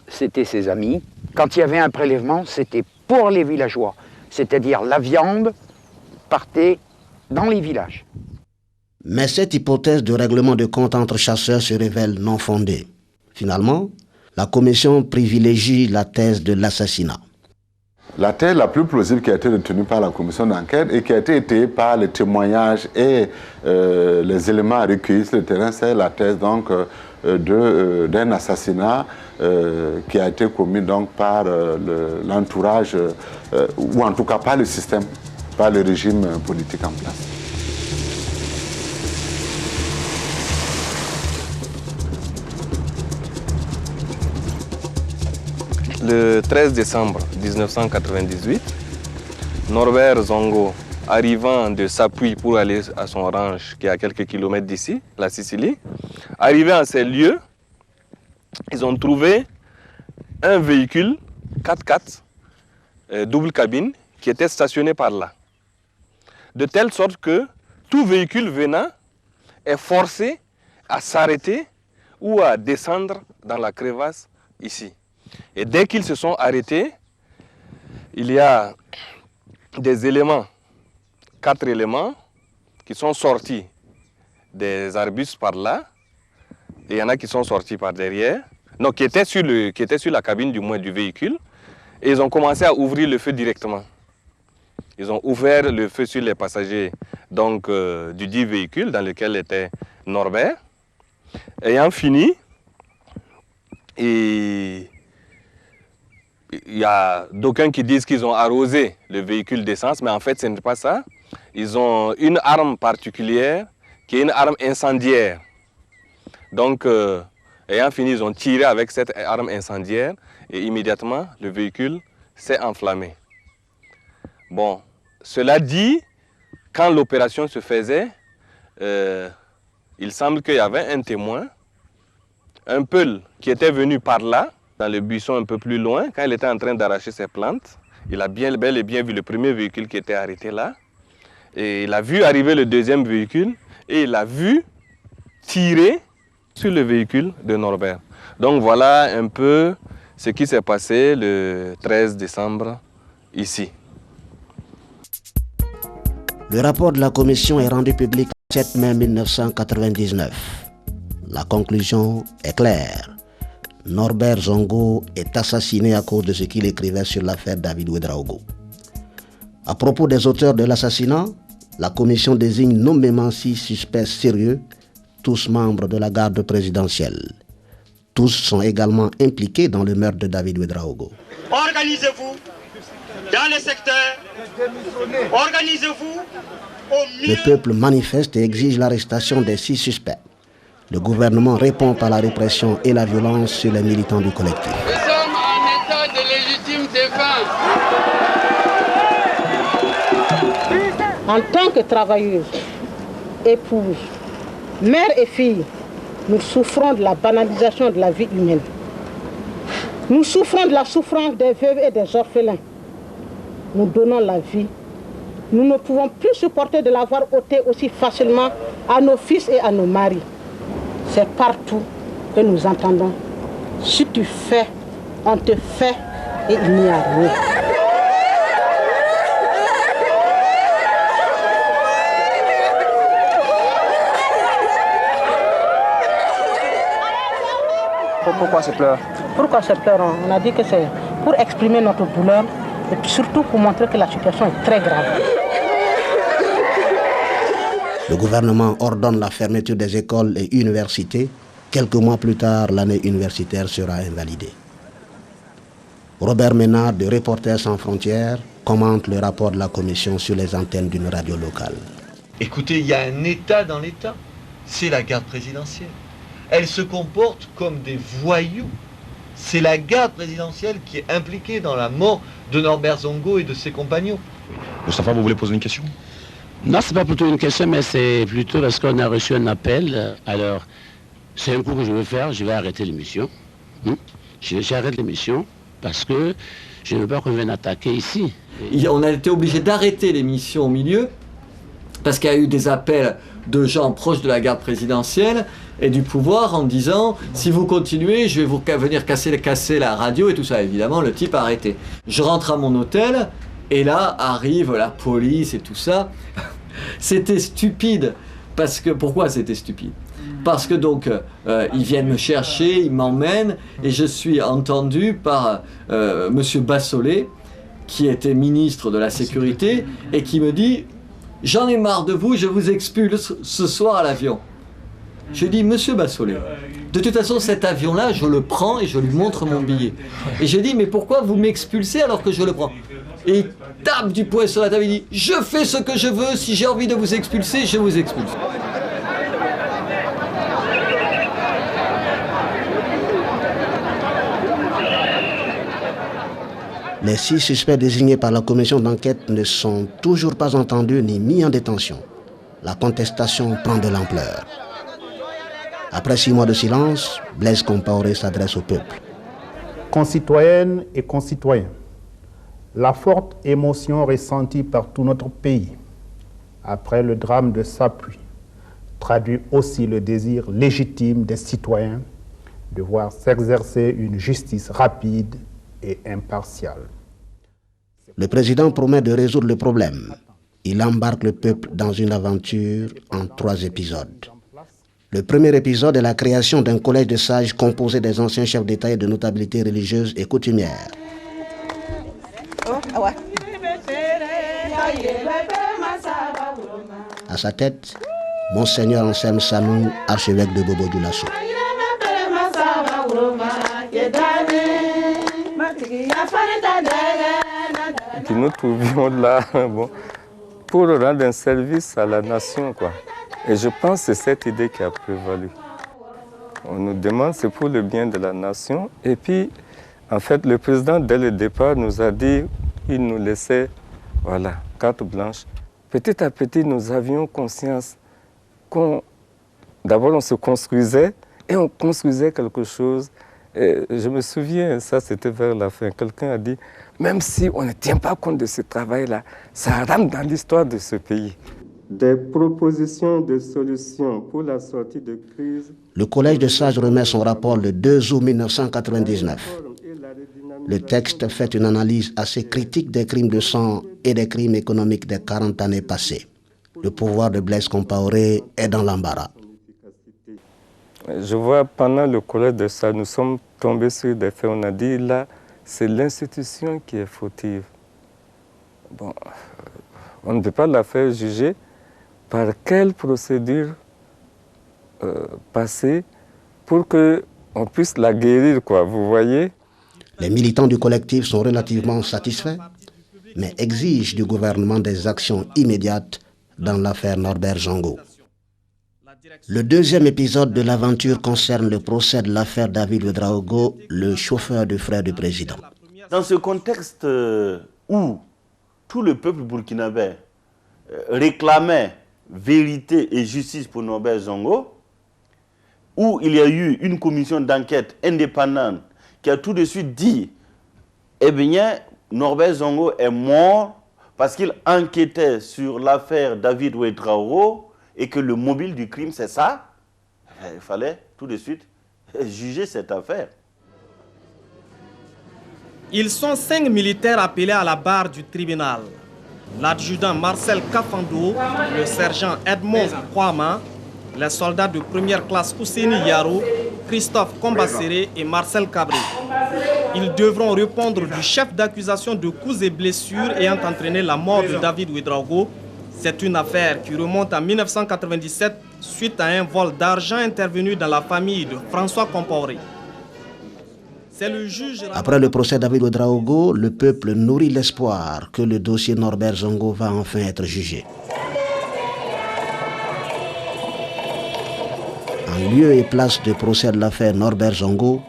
c'était ses amis. Quand il y avait un prélèvement, c'était pour les villageois, c'est-à-dire la viande partait dans les villages. Mais cette hypothèse de règlement de compte entre chasseurs se révèle non fondée. Finalement, la commission privilégie la thèse de l'assassinat. La thèse la plus plausible qui a été retenue par la commission d'enquête et qui a été étayée par les témoignages et les éléments recueillis sur le terrain, c'est la thèse donc d'un assassinat qui a été commis donc par l'entourage, ou en tout cas par le système, par le régime politique en place. Le 13 décembre 1998, Norbert Zongo, arrivant de Sapuy pour aller à son ranch qui est à quelques kilomètres d'ici, la Sicile, arrivé à ces lieux, ils ont trouvé un véhicule 4x4 double cabine qui était stationné par là. De telle sorte que tout véhicule venant est forcé à s'arrêter ou à descendre dans la crevasse ici. Et dès qu'ils se sont arrêtés, il y a des éléments, 4 éléments, qui sont sortis des arbustes par là Et il y en a qui sont sortis par derrière, non, qui étaient sur la cabine du véhicule, et ils ont commencé à ouvrir le feu directement. Ils ont ouvert le feu sur les passagers donc, du dit véhicule dans lequel était Norbert. Ayant fini, et il y a d'aucuns qui disent qu'ils ont arrosé le véhicule d'essence, mais en fait ce n'est pas ça. Ils ont une arme particulière qui est une arme incendiaire. Donc, ayant fini, ils ont tiré avec cette arme incendiaire et immédiatement le véhicule s'est enflammé. Bon, cela dit, quand l'opération se faisait, il semble qu'il y avait un témoin, un peul qui était venu par là, dans le buisson un peu plus loin, quand il était en train d'arracher ses plantes. Il a bel et bien vu le premier véhicule qui était arrêté là. Et il a vu arriver le deuxième véhicule et il a vu tirer sur le véhicule de Norbert. Donc voilà un peu ce qui s'est passé le 13 décembre ici. Le rapport de la commission est rendu public le 7 mai 1999. La conclusion est claire. Norbert Zongo est assassiné à cause de ce qu'il écrivait sur l'affaire David Ouédraogo. À propos des auteurs de l'assassinat, la commission désigne nommément 6 suspects sérieux, tous membres de la garde présidentielle. Tous sont également impliqués dans le meurtre de David Ouédraogo. Organisez-vous dans les secteurs, organisez-vous au mieux. Le peuple manifeste et exige l'arrestation des 6 suspects. Le gouvernement répond par la répression et la violence sur les militants du collectif. Nous sommes en état de légitime défense. En tant que travailleuses, épouses, mères et filles, nous souffrons de la banalisation de la vie humaine. Nous souffrons de la souffrance des veuves et des orphelins. Nous donnons la vie. Nous ne pouvons plus supporter de l'avoir ôtée aussi facilement à nos fils et à nos maris. C'est partout que nous entendons. Si tu fais, on te fait et il n'y a rien. Pourquoi se pleure? Pourquoi se pleure? On a dit que c'est pour exprimer notre douleur et surtout pour montrer que la situation est très grave. Le gouvernement ordonne la fermeture des écoles et universités. Quelques mois plus tard, l'année universitaire sera invalidée. Robert Ménard de Reporters sans frontières commente le rapport de la commission sur les antennes d'une radio locale. Écoutez, il y a un État dans l'État. C'est la garde présidentielle. Elle se comporte comme des voyous. C'est la garde présidentielle qui est impliquée dans la mort de Norbert Zongo et de ses compagnons. Moustapha, vous voulez poser une question? Non, c'est pas plutôt une question, mais c'est plutôt parce qu'on a reçu un appel. Alors, c'est un coup que je veux faire, je vais arrêter l'émission. J'arrête l'émission parce que je ne veux pas qu'on vienne attaquer ici. On a été obligé d'arrêter l'émission au milieu parce qu'il y a eu des appels de gens proches de la garde présidentielle et du pouvoir en disant si vous continuez, je vais vous venir casser la radio et tout ça. Évidemment, le type a arrêté. Je rentre à mon hôtel et là arrive la police et tout ça. C'était stupide parce que pourquoi c'était stupide? Parce que donc ils viennent me chercher, ils m'emmènent et je suis entendu par monsieur Bassolé qui était ministre de la Sécurité et qui me dit j'en ai marre de vous, je vous expulse ce soir à l'avion. Je dis, monsieur Bassolé, de toute façon cet avion-là, je le prends et je lui montre mon billet. Et je dis, mais pourquoi vous m'expulsez alors que je le prends? Et il tape du poing sur la table et dit, je fais ce que je veux, si j'ai envie de vous expulser, je vous expulse. Les 6 suspects désignés par la commission d'enquête ne sont toujours pas entendus ni mis en détention. La contestation prend de l'ampleur. Après 6 mois de silence, Blaise Compaoré s'adresse au peuple. Concitoyennes et concitoyens, la forte émotion ressentie par tout notre pays après le drame de Sapuy traduit aussi le désir légitime des citoyens de voir s'exercer une justice rapide et impartiale. Le président promet de résoudre le problème. Il embarque le peuple dans une aventure en 3 épisodes. Le premier épisode est la création d'un collège de sages composé des anciens chefs d'État et de notabilités religieuses et coutumières. À sa tête, Monseigneur Anselme Sanou, archevêque de Bobo-Dioulasso. Que nous trouvions là pour rendre un service à la nation, quoi. Et je pense que c'est cette idée qui a prévalu. On nous demande, c'est pour le bien de la nation. Et puis, en fait, le président, dès le départ, nous a dit, il nous laissait, voilà, carte blanche. Petit à petit, nous avions conscience d'abord on se construisait et on construisait quelque chose. Et je me souviens, ça c'était vers la fin, quelqu'un a dit, même si on ne tient pas compte de ce travail-là, ça rentre dans l'histoire de ce pays. Des propositions de solutions pour la sortie de crise. Le Collège de sages remet son rapport le 2 août 1999. Le texte fait une analyse assez critique des crimes de sang et des crimes économiques des 40 années passées. Le pouvoir de Blaise Compaoré est dans l'embarras. Je vois pendant le collège de sages, nous sommes tombés sur des faits. On a dit là, c'est l'institution qui est fautive. Bon, on ne peut pas la faire juger. Par quelle procédure passer pour qu'on puisse la guérir, quoi, vous voyez? Les militants du collectif sont relativement satisfaits, mais exigent du gouvernement des actions immédiates dans l'affaire Norbert Zongo. Le deuxième épisode de l'aventure concerne le procès de l'affaire David Ouedraogo, le chauffeur du frère du président. Dans ce contexte où tout le peuple burkinabé réclamait vérité et justice pour Norbert Zongo, où il y a eu une commission d'enquête indépendante qui a tout de suite dit, eh bien, Norbert Zongo est mort parce qu'il enquêtait sur l'affaire David Ouedraogo et que le mobile du crime, c'est ça. Il fallait tout de suite juger cette affaire. Ils sont 5 militaires appelés à la barre du tribunal. L'adjudant Marcel Kafando, le sergent Edmond Kwama, les soldats de première classe Ouseni Yaro, Christophe Kombasséré et Marcel Cabré. Ils devront répondre du chef d'accusation de coups et blessures ayant entraîné la mort de David Ouedraogo. C'est une affaire qui remonte à 1997 suite à un vol d'argent intervenu dans la famille de François Compaoré. Après le procès David Ouedraogo, le peuple nourrit l'espoir que le dossier Norbert Zongo va enfin être jugé. En lieu et place du procès de l'affaire Norbert Zongo,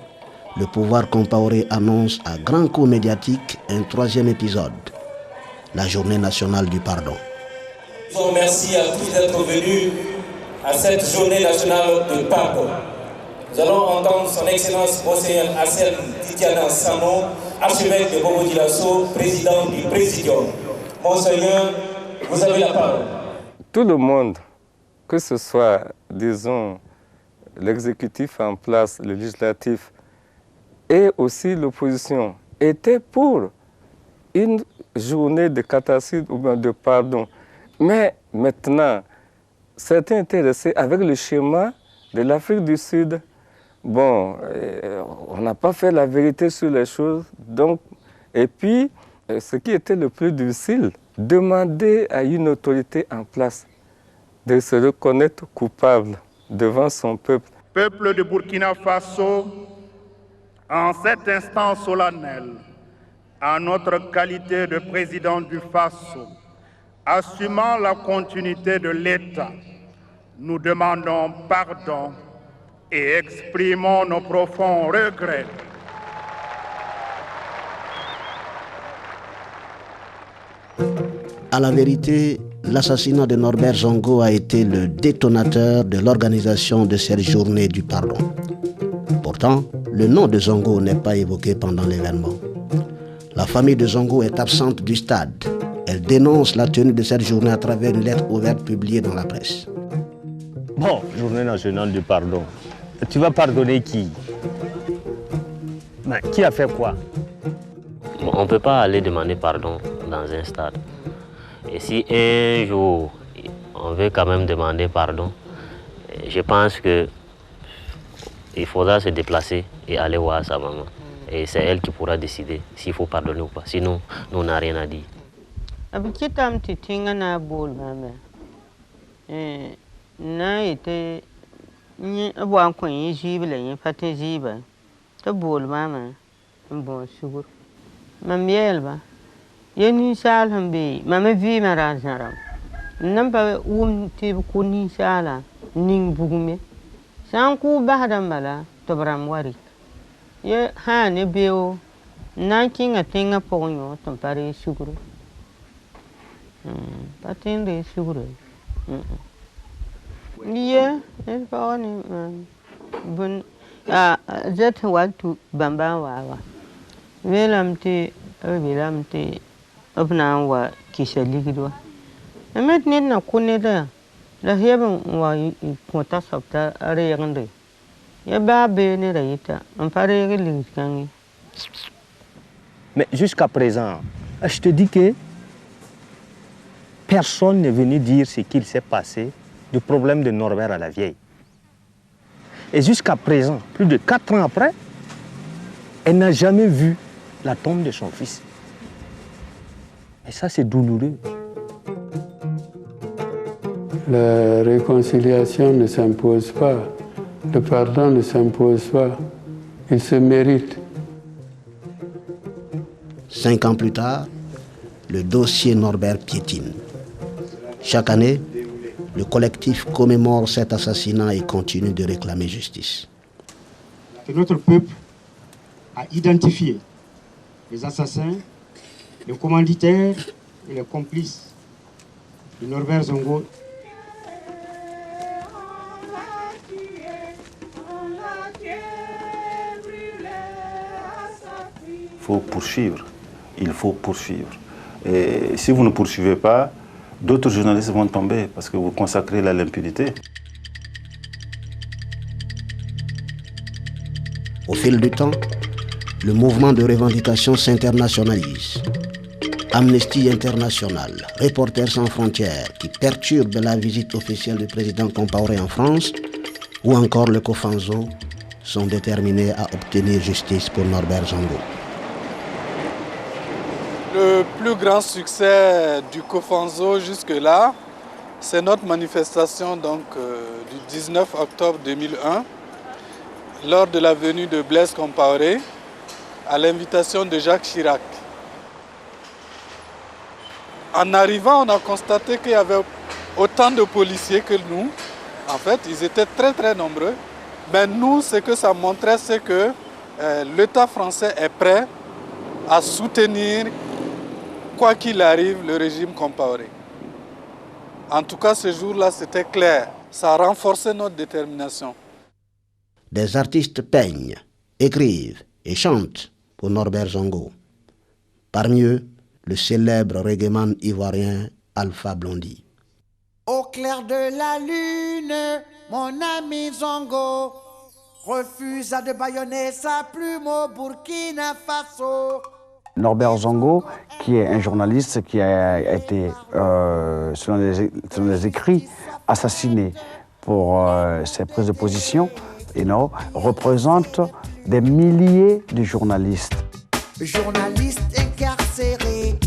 le pouvoir Compaoré annonce à grand coup médiatique un troisième épisode, la journée nationale du pardon. Merci à tous d'être venus à cette journée nationale de pardon. Nous allons entendre son Excellence Monseigneur Anselme Sanou, archevêque de Bobo-Dioulasso, président du Présidium. Monseigneur, vous avez la parole. Tout le monde, que ce soit, disons, l'exécutif en place, le législatif, et aussi l'opposition, était pour une journée de catharsis ou de pardon. Mais maintenant, certains étaient restés avec le schéma de l'Afrique du Sud. Bon, on n'a pas fait la vérité sur les choses. Donc, et puis, ce qui était le plus difficile, demander à une autorité en place de se reconnaître coupable devant son peuple. Peuple de Burkina Faso, en cet instant solennel, en notre qualité de président du Faso, assumant la continuité de l'État, nous demandons pardon et exprimons nos profonds regrets. À la vérité, l'assassinat de Norbert Zongo a été le détonateur de l'organisation de cette journée du pardon. Pourtant, le nom de Zongo n'est pas évoqué pendant l'événement. La famille de Zongo est absente du stade. Elle dénonce la tenue de cette journée à travers une lettre ouverte publiée dans la presse. Bon, journée nationale du pardon. Tu vas pardonner qui? Ben, qui a fait quoi? On ne peut pas aller demander pardon dans un stade. Et si un jour, on veut quand même demander pardon, je pense que il faudra se déplacer et aller voir sa maman. Et c'est elle qui pourra décider s'il faut pardonner ou pas. Sinon, nous, on n'a rien à dire. Ye ha ne beo na kinga tenga ponyo tampare suguru patende suguru ye es pa ni bun zet watu bamba wa velamte opna wa kishaligidwa emet ne na kuneda la heben wa konta sabta are yande. Mais jusqu'à présent, je te dis que personne n'est venu dire ce qu'il s'est passé du problème de Norbert à la vieille. Et jusqu'à présent, plus de 4 ans après, elle n'a jamais vu la tombe de son fils. Et ça, c'est douloureux. La réconciliation ne s'impose pas. Le pardon ne s'impose pas, il se mérite. 5 ans plus tard, le dossier Norbert piétine. Chaque année, le collectif commémore cet assassinat et continue de réclamer justice. Que notre peuple a identifié les assassins, les commanditaires et les complices de Norbert Zongo. Il faut poursuivre. Et si vous ne poursuivez pas, d'autres journalistes vont tomber parce que vous consacrez à l'impunité. Au fil du temps, le mouvement de revendication s'internationalise. Amnesty International, Reporters sans frontières, qui perturbe la visite officielle du président Compaoré en France, ou encore le Cofanzo, sont déterminés à obtenir justice pour Norbert Zongo. Le plus grand succès du Cofanzo jusque-là, c'est notre manifestation du 19 octobre 2001, lors de la venue de Blaise Compaoré, à l'invitation de Jacques Chirac. En arrivant, on a constaté qu'il y avait autant de policiers que nous. En fait, ils étaient très très nombreux. Mais nous, ce que ça montrait, c'est que l'État français est prêt à soutenir, quoi qu'il arrive, le régime Compaoré. En tout cas, ce jour-là, c'était clair. Ça a renforcé notre détermination. Des artistes peignent, écrivent et chantent pour Norbert Zongo. Parmi eux, le célèbre reggaeman ivoirien Alpha Blondy. Au clair de la lune, mon ami Zongo refusa de bâillonner sa plume au Burkina Faso. Norbert Zongo, qui est un journaliste qui a été, selon les écrits, assassiné pour ses prises de position, représente des milliers de journalistes. Journalistes incarcérés,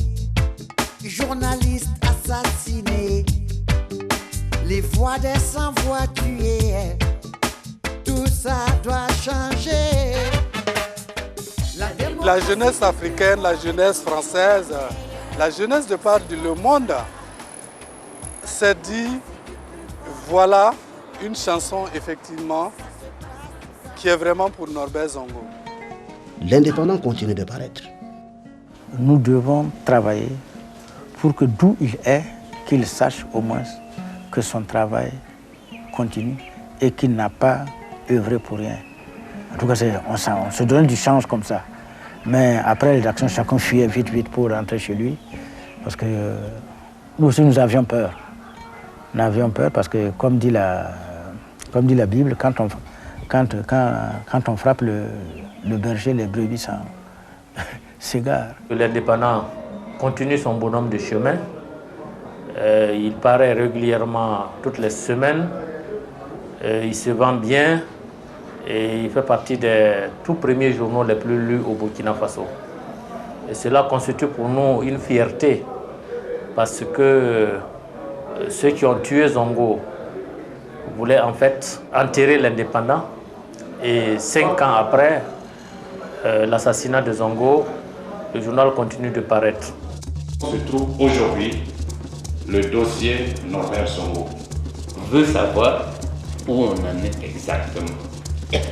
journalistes assassinés, les voix des sans-voix tuées, tout ça doit changer. La jeunesse africaine, la jeunesse française, la jeunesse de par le monde s'est dit, voilà une chanson effectivement qui est vraiment pour Norbert Zongo. L'indépendant continue de paraître. Nous devons travailler pour que d'où il est, qu'il sache au moins que son travail continue et qu'il n'a pas œuvré pour rien. En tout cas, on se donne du change comme ça. Mais après les actions, chacun fuyait vite pour rentrer chez lui. Parce que nous aussi, nous avions peur. Nous avions peur parce que, comme dit la Bible, quand on frappe le berger, les brebis s'égarent. L'indépendant continue son bonhomme de chemin. Il paraît régulièrement toutes les semaines Il se vend bien et il fait partie des tout premiers journaux les plus lus au Burkina Faso. Et cela constitue pour nous une fierté parce que ceux qui ont tué Zongo voulaient en fait enterrer l'indépendant. Et 5 ans après l'assassinat de Zongo, le journal continue de paraître. Se trouve aujourd'hui le dossier Norbert Zongo. Je veux savoir où on en est exactement.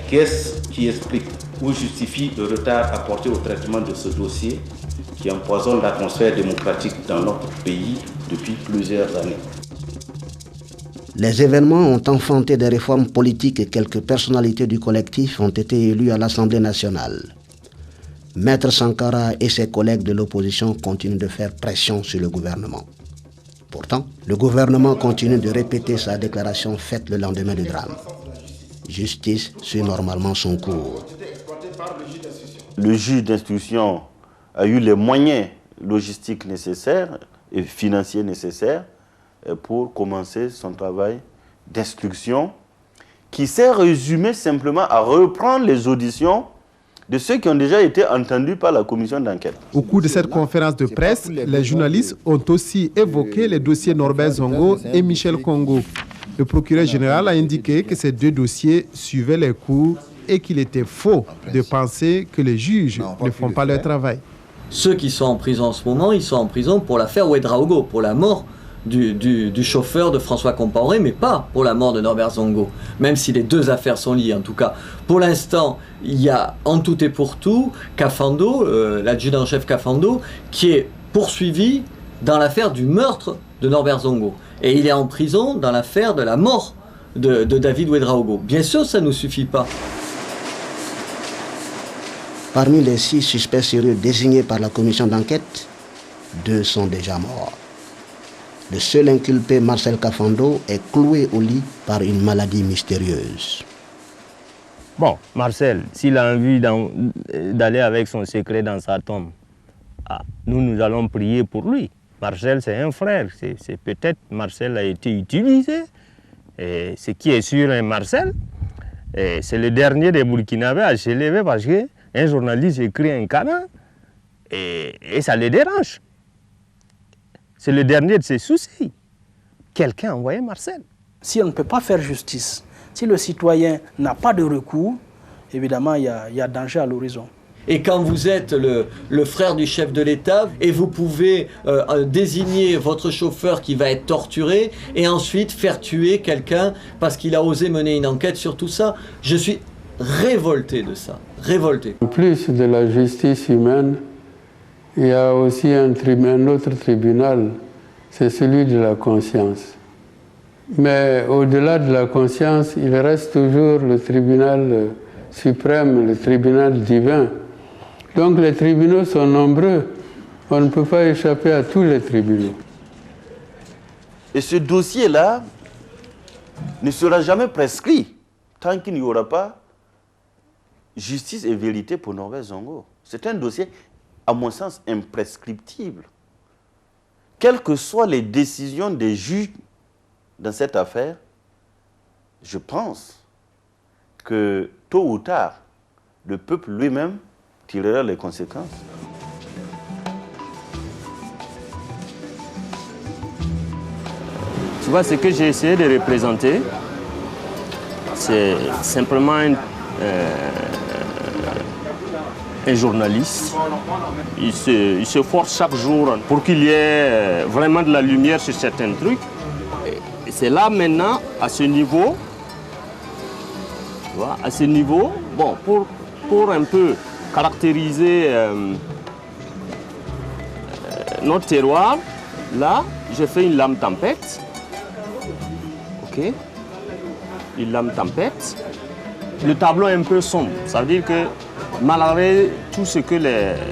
Qu'est-ce qui explique ou justifie le retard apporté au traitement de ce dossier qui empoisonne l'atmosphère démocratique dans notre pays depuis plusieurs années? Les événements ont enfanté des réformes politiques et quelques personnalités du collectif ont été élues à l'Assemblée nationale. Maître Sankara et ses collègues de l'opposition continuent de faire pression sur le gouvernement. Pourtant, le gouvernement continue de répéter sa déclaration faite le lendemain du drame. Justice suit normalement son cours. Le juge d'instruction a eu les moyens logistiques nécessaires et financiers nécessaires pour commencer son travail d'instruction qui s'est résumé simplement à reprendre les auditions de ceux qui ont déjà été entendus par la commission d'enquête. Au cours de cette conférence de presse, les journalistes ont aussi évoqué les dossiers Norbert Zongo et Michel Congo. Le procureur général a indiqué que ces deux dossiers suivaient les cours et qu'il était faux de penser que les juges ne font pas leur travail. Ceux qui sont en prison en ce moment, ils sont en prison pour l'affaire Ouedraogo, pour la mort du chauffeur de François Compaoré, mais pas pour la mort de Norbert Zongo, même si les deux affaires sont liées en tout cas. Pour l'instant, il y a en tout et pour tout Kafando, l'adjudant-chef Kafando, qui est poursuivi dans l'affaire du meurtre de Norbert Zongo. Et il est en prison dans l'affaire de la mort de David Ouedraogo. Bien sûr, ça ne nous suffit pas. Parmi les 6 suspects sérieux désignés par la commission d'enquête, 2 sont déjà morts. Le seul inculpé, Marcel Kafando, est cloué au lit par une maladie mystérieuse. Bon, Marcel, s'il a envie d'aller avec son secret dans sa tombe, nous allons prier pour lui. Marcel, c'est un frère. C'est peut-être Marcel a été utilisé. Et ce qui est sûr, Marcel, c'est le dernier des Burkinabés à se lever parce qu'un journaliste écrit un canon et ça les dérange. C'est le dernier de ses soucis. Quelqu'un a envoyé Marcel. Si on ne peut pas faire justice, si le citoyen n'a pas de recours, évidemment, il y a danger à l'horizon. Et quand vous êtes le frère du chef de l'État et vous pouvez désigner votre chauffeur qui va être torturé et ensuite faire tuer quelqu'un parce qu'il a osé mener une enquête sur tout ça, je suis révolté de ça, révolté. En plus de la justice humaine, il y a aussi un autre tribunal, c'est celui de la conscience. Mais au-delà de la conscience, il reste toujours le tribunal suprême, le tribunal divin. Donc les tribunaux sont nombreux. On ne peut pas échapper à tous les tribunaux. Et ce dossier-là ne sera jamais prescrit tant qu'il n'y aura pas justice et vérité pour Norbert Zongo. C'est un dossier, à mon sens, imprescriptible. Quelles que soient les décisions des juges dans cette affaire, je pense que tôt ou tard, le peuple lui-même tirera les conséquences. Tu vois, ce que j'ai essayé de représenter, c'est simplement un journaliste. Il se force chaque jour pour qu'il y ait vraiment de la lumière sur certains trucs. Et c'est là maintenant, à ce niveau, tu vois, à ce niveau, bon, pour un peu caractériser notre terroir, là, j'ai fait une lame tempête. Ok, une lame tempête. Le tableau est un peu sombre, ça veut dire que malgré tout ce que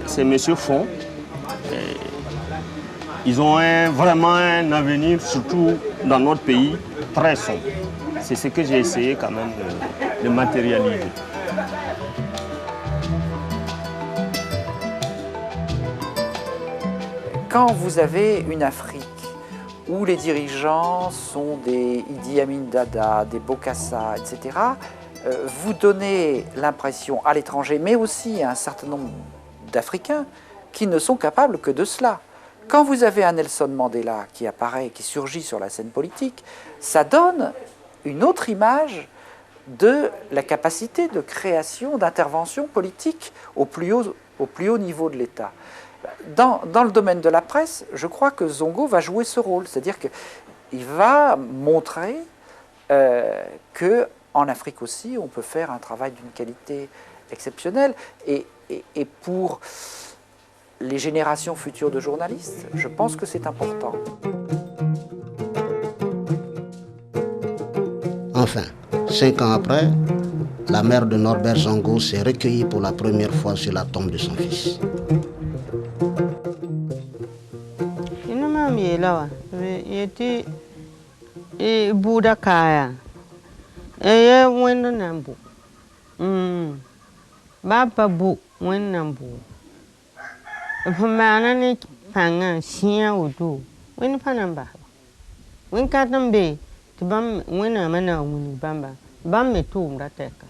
ces messieurs font, ils ont vraiment un avenir, surtout dans notre pays, très sombre. C'est ce que j'ai essayé quand même de matérialiser. Quand vous avez une Afrique où les dirigeants sont des Idi Amin Dada, des Bokassa, etc., vous donnez l'impression à l'étranger, mais aussi à un certain nombre d'Africains, qui ne sont capables que de cela. Quand vous avez un Nelson Mandela qui apparaît, qui surgit sur la scène politique, ça donne une autre image de la capacité de création, d'intervention politique au plus haut niveau de l'État. Dans le domaine de la presse, je crois que Zongo va jouer ce rôle, c'est-à-dire qu'il va montrer qu'en Afrique aussi, on peut faire un travail d'une qualité exceptionnelle. Et pour les générations futures de journalistes, je pense que c'est important. Enfin, 5 ans après, la mère de Norbert Zongo s'est recueillie pour la première fois sur la tombe de son fils. Bam wena mana wuni bamba bam me tu mrateka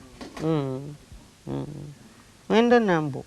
wenda nambo